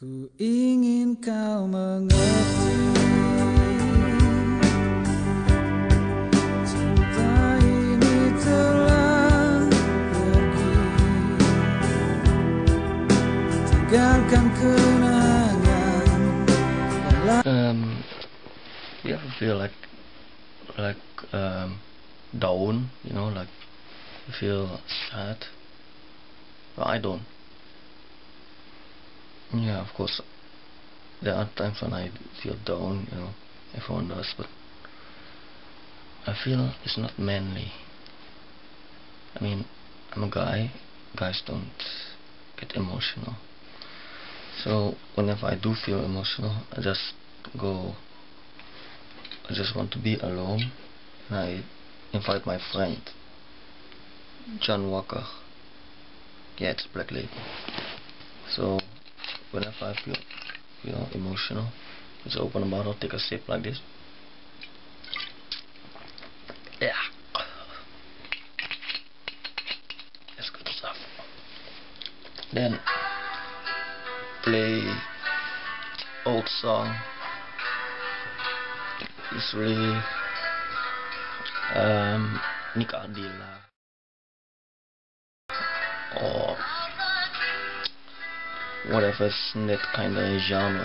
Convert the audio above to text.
Ku ingin kau mengerti, cinta ini telah pergi, tinggalkan kenangan dalam. You ever feel like down, like you feel sad? Well, I don't. Yeah, of course, there are times when I feel down, everyone does, but I feel it's not manly. I mean, I'm a guy, guys don't get emotional. So whenever I do feel emotional, I just want to be alone, and I invite my friend, John Walker. Yeah, it's Black Label. So whenever I feel, emotional, just open a bottle, take a sip like this. Yeah, that's good stuff. Then play old song. Usually Nika Ardila or whatever's in that kind of genre,